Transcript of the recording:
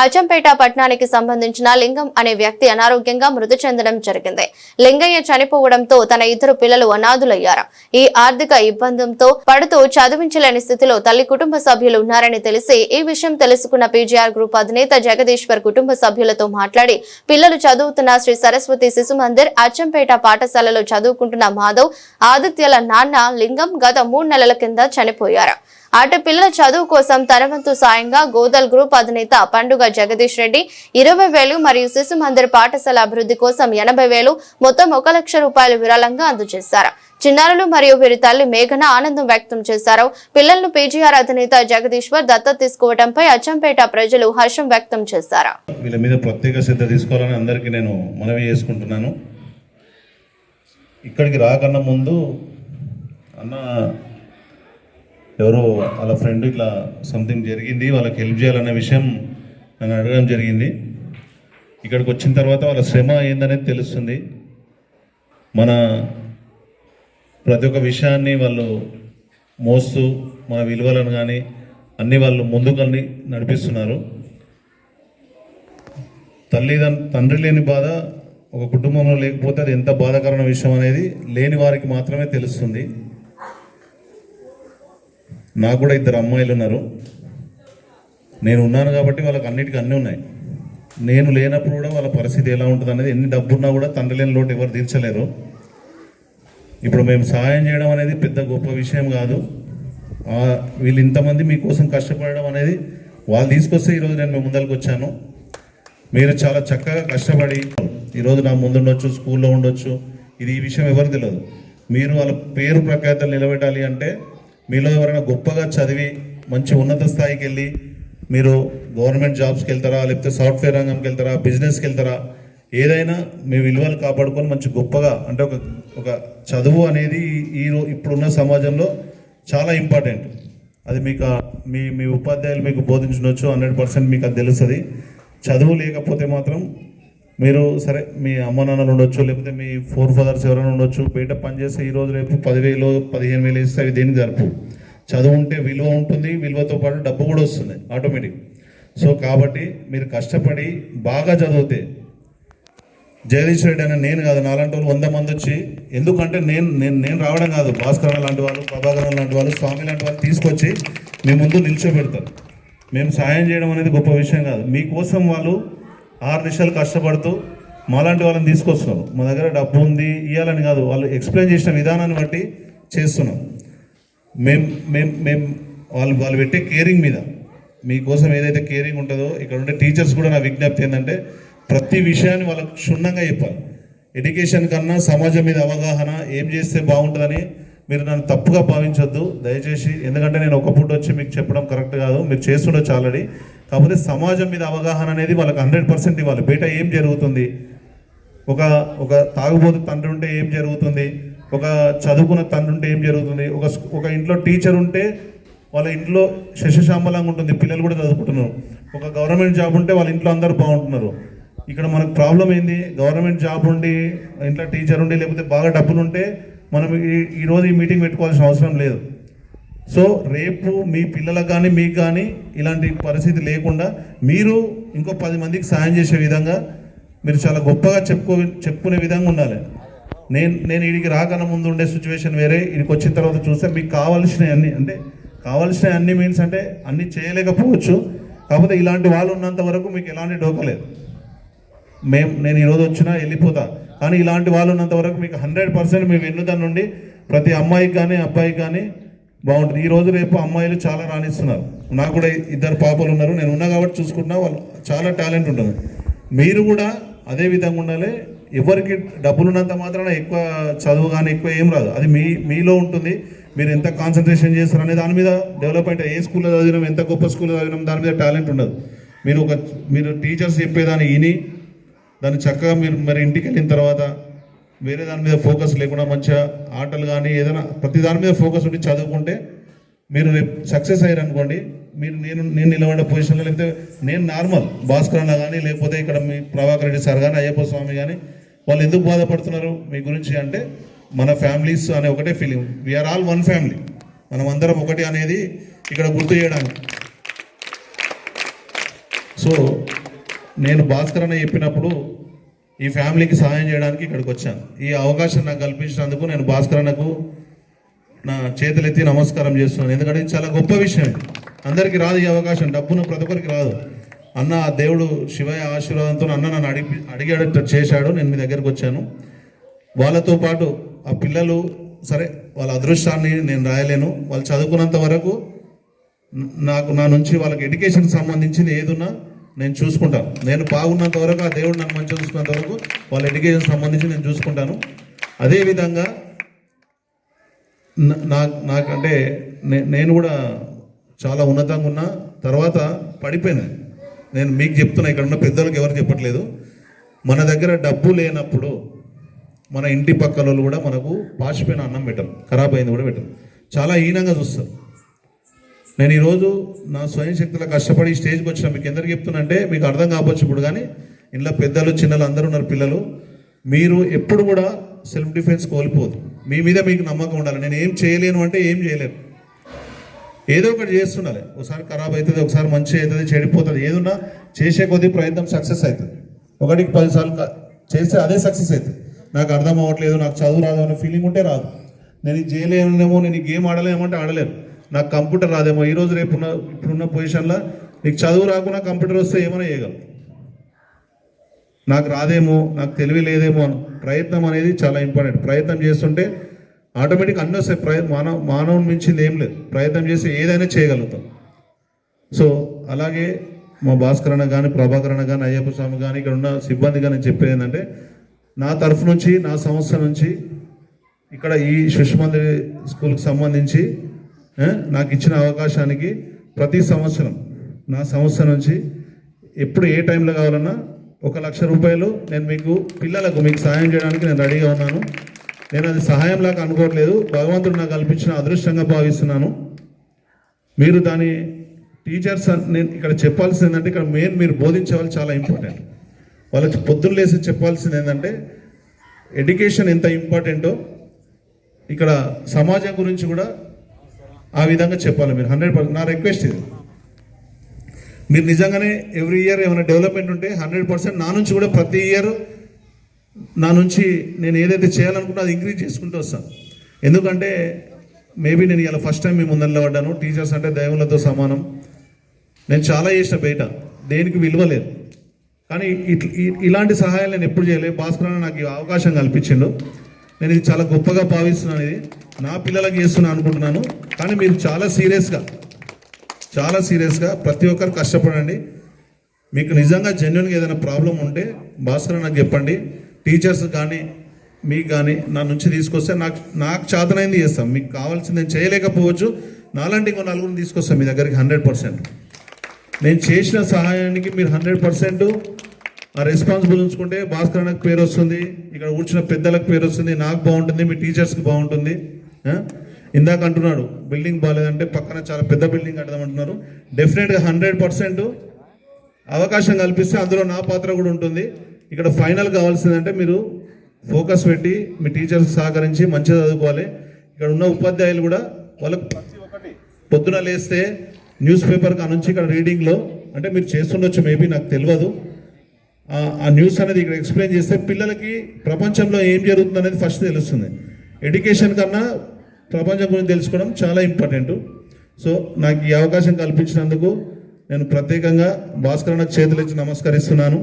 అచ్చంపేట పట్టణానికి సంబంధించిన లింగం అనే వ్యక్తి అనారోగ్యంగా మృతి చెందడం జరిగింది. లింగయ్య చనిపోవడంతో తన ఇద్దరు పిల్లలు అనాథులయ్యారు. ఈ ఆర్థిక ఇబ్బందంతో పడుతూ చదివించలేని స్థితిలో తల్లి కుటుంబ సభ్యులు ఉన్నారని తెలిసి ఈ విషయం తెలుసుకున్న పీజీఆర్ గ్రూప్ అధినేత జగదీశ్వర్ కుటుంబ సభ్యులతో మాట్లాడి పిల్లలు చదువుతున్న శ్రీ సరస్వతి శిశు మందిర్ అచ్చంపేట పాఠశాలలో చదువుకుంటున్న మాధవ్ ఆదిత్యల నాన్న లింగం గత 3 నెలల కింద చనిపోయారు. అటు పిల్లల చదువు కోసం తన వంతు సాయంగా గోదల్ గ్రూప్ అధినేత పండుగ జగదీష్ రెడ్డి 20,000 మరియు శిశు మందిర్ పాఠశాల అభివృద్ధి కోసం 80,000 మొత్తం 1 లక్ష రూపాయలు విరాళంగా అందజేశారు. చిన్నారులు మరియు వీరి తల్లి మేఘన ఆనందం వ్యక్తం చేశారు. పిల్లలను పీజీఆర్ అధినేత జగదీశ్వర్ దత్తత తీసుకోవడంపై అచ్చంపేట ప్రజలు హర్షం వ్యక్తం చేశారు. వీళ్ళ మీద ప్రత్యేక శ్రద్ధ తీసుకోవాలని అందరికీ నేను మనవి చేసుకుంటున్నాను. ఇక్కడికి రాకన్నా ముందు అన్న ఎవరో వాళ్ళ ఫ్రెండ్ ఇట్లా సంథింగ్ జరిగింది, వాళ్ళకి హెల్ప్ చేయాలనే విషయం నన్ను అడగడం జరిగింది. ఇక్కడికి వచ్చిన తర్వాత వాళ్ళ శ్రమ ఏందనేది తెలుస్తుంది. మన ప్రతి ఒక్క విషయాన్ని వాళ్ళు మోస్తూ మన విలువలను కానీ అన్నీ వాళ్ళు ముందుకు నడిపిస్తున్నారు. తండ్రి లేని బాధ ఒక కుటుంబంలో లేకపోతే అది ఎంత బాధాకరమైన విషయం అనేది లేని వారికి మాత్రమే తెలుస్తుంది. నాకు కూడా 2 అమ్మాయిలు ఉన్నారు. నేను ఉన్నాను కాబట్టి వాళ్ళకి అన్నిటికీ అన్నీ ఉన్నాయి. నేను లేనప్పుడు కూడా వాళ్ళ పరిస్థితి ఎలా ఉంటుంది అనేది, ఎన్ని డబ్బున్నా కూడా తండ్రి లేని లోటు ఎవరు తీర్చలేరు. ఇప్పుడు మేము సహాయం చేయడం అనేది పెద్ద గొప్ప విషయం కాదు. వీళ్ళు ఇంతమంది మీకోసం కష్టపడడం అనేది వాళ్ళు తీసుకొస్తే ఈరోజు నేను మీ ముందరికి వచ్చాను. మీరు చాలా చక్కగా కష్టపడి ఈరోజు నా ముందుండొచ్చు, స్కూల్లో ఉండొచ్చు. ఇది ఈ విషయం ఎవరు తెలియదు. మీరు వాళ్ళ పేరు ప్రఖ్యాతలు నిలబెట్టాలి అంటే మీలో ఎవరైనా గొప్పగా చదివి మంచి ఉన్నత స్థాయికి వెళ్ళి మీరు గవర్నమెంట్ జాబ్స్కి వెళ్తారా, లేకపోతే సాఫ్ట్వేర్ రంగంకి వెళ్తారా, బిజినెస్కి వెళ్తారా, ఏదైనా మీ విలువలు కాపాడుకొని మంచి గొప్పగా అంటే ఒక చదువు అనేది ఇప్పుడున్న సమాజంలో చాలా ఇంపార్టెంట్. అది మీకు మీ ఉపాధ్యాయులు మీకు బోధించవచ్చు, 100% మీకు అది తెలుస్తుంది. చదువు లేకపోతే మాత్రం మీరు సరే మీ అమ్మ నాన్నలు ఉండొచ్చు, లేకపోతే మీ ఫోర్ ఫాదర్స్ ఎవరైనా ఉండొచ్చు, బయట పనిచేస్తే ఈరోజు రేపు 10,000 15,000 ఇస్తే అవి దేనికి జరుపు. చదువు ఉంటే విలువ ఉంటుంది, విలువతో పాటు డబ్బు కూడా వస్తుంది ఆటోమేటిక్. సో కాబట్టి మీరు కష్టపడి బాగా చదివితే జగదీష్ రెడ్డి అనే నేను కాదు, నాలాంటి వాళ్ళు 100 మంది వచ్చి, ఎందుకంటే నేను రావడం కాదు, భాస్కర్ లాంటి వాళ్ళు, ప్రభాకర్ లాంటి వాళ్ళు, స్వామి లాంటి వాళ్ళు తీసుకొచ్చి మీ ముందు నిల్చోబెడతారు. మేము సాయం చేయడం అనేది గొప్ప విషయం కాదు. మీకోసం వాళ్ళు 6 నిమిషాలు కష్టపడుతూ మాలాంటి వాళ్ళని తీసుకొస్తున్నారు. మా దగ్గర డబ్బు ఉంది ఇవ్వాలని కాదు, వాళ్ళు ఎక్స్ప్లెయిన్ చేసిన విధానాన్ని బట్టి చేస్తున్నాం. మేము వాళ్ళు పెట్టే కేరింగ్ మీద మీకోసం ఏదైతే కేరింగ్ ఉంటుందో, ఇక్కడ ఉండే టీచర్స్ కూడా నా విజ్ఞప్తి ఏంటంటే ప్రతి విషయాన్ని వాళ్ళకు క్షుణ్ణంగా చెప్పాలి. ఎడ్యుకేషన్ కన్నా సమాజం మీద అవగాహన ఏం చేస్తే బాగుంటుందని మీరు నన్ను తప్పుగా భావించొద్దు దయచేసి. ఎందుకంటే నేను ఒక పూట వచ్చి మీకు చెప్పడం కరెక్ట్ కాదు, మీరు చేస్తుండొచ్చు ఆల్రెడీ. కాకపోతే సమాజం మీద అవగాహన అనేది వాళ్ళకి 100% ఇవ్వాలి. బయట ఏం జరుగుతుంది, ఒక తాగుబోతు తండ్రి ఉంటే ఏం జరుగుతుంది, ఒక చదువుకున్న తండ్రి ఉంటే ఏం జరుగుతుంది, ఒక ఇంట్లో టీచర్ ఉంటే వాళ్ళ ఇంట్లో శశశాంబలంగా ఉంటుంది, పిల్లలు కూడా చదువుకుంటున్నారు. ఒక గవర్నమెంట్ జాబ్ ఉంటే వాళ్ళ ఇంట్లో అందరూ బాగుంటున్నారు. ఇక్కడ మనకు ప్రాబ్లం ఏంది, గవర్నమెంట్ జాబ్ ఉండి ఇంట్లో టీచర్ ఉండి లేకపోతే బాగా డబ్బులు ఉంటే మనం ఈరోజు ఈ మీటింగ్ పెట్టుకోవాల్సిన అవసరం లేదు. సో రేపు మీ పిల్లలకు కానీ మీకు కానీ ఇలాంటి పరిస్థితి లేకుండా మీరు ఇంకో 10 మందికి సాయం చేసే విధంగా మీరు చాలా గొప్పగా చెప్పుకునే విధంగా ఉండాలి. నేను వీడికి రాకన్నా ముందు ఉండే సిచ్యువేషన్ వేరే, వీడికి వచ్చిన తర్వాత చూస్తే మీకు కావాల్సిన అన్ని మీన్స్ అంటే అన్నీ చేయలేకపోవచ్చు. కాకపోతే ఇలాంటి వాళ్ళు ఉన్నంత వరకు మీకు ఎలాంటి డోకలేదు. నేను ఈరోజు వచ్చినా వెళ్ళిపోతా, కానీ ఇలాంటి వాళ్ళు ఉన్నంత వరకు మీకు 100% మీ వెన్నుదన్ను నుండి ప్రతి అమ్మాయికి కానీ అబ్బాయికి కానీ బాగుంటుంది. ఈరోజు రేపు అమ్మాయిలు చాలా రాణిస్తున్నారు. నాకు కూడా 2 పాపలు ఉన్నారు, నేను ఉన్నా కాబట్టి చూసుకుంటున్నా. వాళ్ళు చాలా టాలెంట్ ఉంటుంది. మీరు కూడా అదే విధంగా ఉండాలి. ఎవరికి డబ్బులు ఉన్నంత మాత్రాన ఎక్కువ చదువు కానీ ఎక్కువ ఏం రాదు, అది మీలో ఉంటుంది. మీరు ఎంత కాన్సన్ట్రేషన్ చేస్తారు అనే దాని మీద డెవలప్మెంట్. ఏ స్కూల్లో చదివినాం, ఎంత గొప్ప స్కూల్లో చదివినాం, దాని మీద టాలెంట్ ఉండదు. మీరు టీచర్స్ చెప్పేదాన్ని విని దాన్ని చక్కగా మరి ఇంటికి వెళ్ళిన తర్వాత వేరే దాని మీద ఫోకస్ లేకుండా మంచిగా ఆటలు కానీ ఏదైనా ప్రతి దాని మీద ఫోకస్ ఉండి చదువుకుంటే మీరు రేపు సక్సెస్ అయ్యారు అనుకోండి. నేను నిలబడే పొజిషన్లో, లేకపోతే నేను నార్మల్ భాస్కర్ అన్న కానీ లేకపోతే ఇక్కడ మీ ప్రభాకర్ రెడ్డి సార్ కానీ అయ్యప్ప స్వామి కానీ వాళ్ళు ఎందుకు బాధపడుతున్నారు మీ గురించి అంటే మన ఫ్యామిలీస్ అనే ఒకటే feeling. We are all one family, మనం అందరం ఒకటి అనేది ఇక్కడ గుర్తు చేయడానికి. సో సో నేను భాస్కర్ అన్న చెప్పినప్పుడు ఈ ఫ్యామిలీకి సహాయం చేయడానికి ఇక్కడికి వచ్చాను. ఈ అవకాశం నాకు కల్పించినందుకు నేను భాస్కర్ అన్నకు నా చేతులెత్తి నమస్కారం చేస్తున్నాను. ఎందుకంటే ఇది చాలా గొప్ప విషయం. అందరికీ రాదు ఈ అవకాశం, డబ్బును ప్రతి ఒక్కరికి రాదు. అన్న దేవుడు శివయ్య ఆశీర్వాదంతో అన్న నన్ను అడిగేటట్టు చేశాడు. నేను మీ దగ్గరికి వచ్చాను. వాళ్ళతో పాటు ఆ పిల్లలు సరే వాళ్ళ అదృష్టాన్ని నేను రాయలేను. వాళ్ళు చదువుకున్నంత వరకు నా నుంచి వాళ్ళకి ఎడ్యుకేషన్కి సంబంధించింది ఏదున్నా నేను చూసుకుంటాను. నేను బాగున్నంత వరకు ఆ దేవుడు నన్ను మంచిగా చూసుకున్నంత వరకు వాళ్ళ ఎడ్యుకేషన్ సంబంధించి నేను చూసుకుంటాను. అదేవిధంగా నాకంటే నేను కూడా చాలా ఉన్నతంగా ఉన్నా, తర్వాత పడిపోయాను. నేను మీకు చెప్తున్నా, ఇక్కడ ఉన్న పెద్దలకు ఎవరు చెప్పట్లేదు. మన దగ్గర డబ్బు లేనప్పుడు మన ఇంటి పక్కల వాళ్ళు కూడా మనకు పాచిపోయిన అన్నం పెట్టరు, ఖరాబ్ అయింది కూడా పెట్టరు, చాలా హీనంగా చూస్తారు. నేను ఈరోజు నా స్వయం శక్తిలో కష్టపడి స్టేజ్కి వచ్చిన మీకు ఎందరికి చెప్తున్నా అంటే మీకు అర్థం కావచ్చు ఇప్పుడు, కానీ ఇంట్లో పెద్దలు చిన్నలు అందరూ ఉన్నారు. పిల్లలు మీరు ఎప్పుడు కూడా సెల్ఫ్ డిఫెన్స్ కోల్పోదు. మీ మీద మీకు నమ్మకం ఉండాలి. నేను ఏం చేయలేను అంటే ఏం చేయలేను, ఏదో ఒకటి చేస్తుండాలి. ఒకసారి ఖరాబ్ అవుతుంది, ఒకసారి మంచి అవుతుంది, చెడిపోతుంది. ఏదున్నా చేసే కొద్ది ప్రయత్నం సక్సెస్ అవుతుంది. ఒకటికి 10 సార్లు చేస్తే అదే సక్సెస్ అవుతుంది. నాకు అర్థం అవ్వట్లేదు, నాకు చదువు రాదు అనే ఫీలింగ్ ఉంటే రాదు. నేను ఇది చేయలేనేమో, నేను ఈ గేమ్ ఆడలేమో అంటే ఆడలేను, నాకు కంప్యూటర్ రాదేమో. ఈరోజు ఇప్పుడున్న పొజిషన్లో నీకు చదువు రాకుండా కంప్యూటర్ వస్తే ఏమైనా చేయగలరు. నాకు రాదేమో, నాకు తెలివి లేదేమో అని ప్రయత్నం అనేది చాలా ఇంపార్టెంట్. ప్రయత్నం చేస్తుంటే ఆటోమేటిక్ అన్నీ వస్తాయి. మానవుని మించింది ఏం లేదు. ప్రయత్నం చేసి ఏదైనా చేయగలుగుతాం. సో అలాగే మా భాస్కర్ అన్న కానీ, ప్రభాకర్ అన్న కానీ, అయ్యప్ప స్వామి కానీ, ఇక్కడ ఉన్న సిబ్బందిగా నేను చెప్పేది ఏంటంటే, నా తరఫు నుంచి, నా సంస్థ నుంచి, ఇక్కడ ఈ శిశుమందిర్ స్కూల్కి సంబంధించి నాకు ఇచ్చిన అవకాశానికి ప్రతి సంవత్సరం నా సంస్థ నుంచి ఎప్పుడు ఏ టైంలో కావాలన్నా 1,00,000 రూపాయలు నేను మీకు పిల్లలకు మీకు సహాయం చేయడానికి నేను రెడీగా ఉన్నాను. నేను అది సహాయంలాగా అనుకోవట్లేదు, భగవంతుడు నాకు కల్పించిన అదృష్టంగా భావిస్తున్నాను. మీరు దాని టీచర్స్ నేను ఇక్కడ చెప్పాల్సింది ఏంటంటే, ఇక్కడ మీరు బోధించే వాళ్ళు చాలా ఇంపార్టెంట్. వాళ్ళకి పొద్దున్న లేసి చెప్పాల్సింది ఏంటంటే ఎడ్యుకేషన్ ఎంత ఇంపార్టెంటో ఇక్కడ సమాజం గురించి కూడా ఆ విధంగా చెప్పాలి మీరు. 100% నా రిక్వెస్ట్ ఇది. మీరు నిజంగానే ఎవ్రీ ఇయర్ ఏమైనా డెవలప్మెంట్ ఉంటే 100% నా నుంచి కూడా ప్రతి ఇయర్ నా నుంచి నేను ఏదైతే చేయాలనుకుంటే అది ఇంక్రీజ్ చేసుకుంటూ వస్తాను. ఎందుకంటే మేబీ నేను ఇలా ఫస్ట్ టైం మీ ముందర పడ్డాను. టీచర్స్ అంటే దైవంలతో సమానం. నేను చాలా చేసిన బయట, దేనికి విలువ లేదు. కానీ ఇలాంటి సహాయాలు నేను ఎప్పుడు చేయలేదు. భాస్కర్ అన్న నాకు ఈ అవకాశం కల్పించిండు. నేను ఇది చాలా గొప్పగా భావిస్తున్నాను. ఇది నా పిల్లలకు చేస్తున్నాను అనుకుంటున్నాను. కానీ మీరు చాలా సీరియస్గా ప్రతి ఒక్కరు కష్టపడండి. మీకు నిజంగా జెన్యున్గా ఏదైనా ప్రాబ్లం ఉంటే భాస్కర్ నాకు చెప్పండి. టీచర్స్ కానీ మీకు కానీ నా నుంచి తీసుకొస్తే నాకు చేతనైంది చేస్తాం. మీకు కావాల్సింది నేను చేయలేకపోవచ్చు, నాలాంటి ఇంకో నలుగురిని తీసుకొస్తాం మీ దగ్గరికి 100%. నేను చేసిన సహాయానికి మీరు 100% ఆ రెస్పాన్సిబుల్ ఉంచుకుంటే భాస్కర్ నాకు పేరు వస్తుంది, ఇక్కడ కూర్చున్న పెద్దలకు పేరు వస్తుంది, నాకు బాగుంటుంది, మీ టీచర్స్కి బాగుంటుంది. ఇందాక అంటున్నాడు బిల్డింగ్ బాగాలేదంటే పక్కన చాలా పెద్ద బిల్డింగ్ కడదామంటున్నారు. డెఫినెట్గా 100% అవకాశం కల్పిస్తే అందులో నా పాత్ర కూడా ఉంటుంది. ఇక్కడ ఫైనల్ కావాల్సిందంటే మీరు ఫోకస్ పెట్టి మీ టీచర్స్ సహకరించి మంచిగా చదువుకోవాలి. ఇక్కడ ఉన్న ఉపాధ్యాయులు కూడా వాళ్ళకు ప్రతి ఒక్కటి పొద్దున లేస్తే న్యూస్ పేపర్ కానుంచి ఇక్కడ రీడింగ్లో అంటే మీరు చేస్తుండొచ్చు, మేబీ నాకు తెలియదు. ఆ న్యూస్ అనేది ఇక్కడ ఎక్స్ప్లెయిన్ చేస్తే పిల్లలకి ప్రపంచంలో ఏం జరుగుతుంది అనేది ఫస్ట్ తెలుస్తుంది. ఎడ్యుకేషన్ కన్నా ప్రపంచం గురించి తెలుసుకోవడం చాలా ఇంపార్టెంట్. సో నాకు ఈ అవకాశం కల్పించినందుకు నేను ప్రత్యేకంగా భాస్కర్ అన్నకు చేతులెత్తి నమస్కరిస్తున్నాను.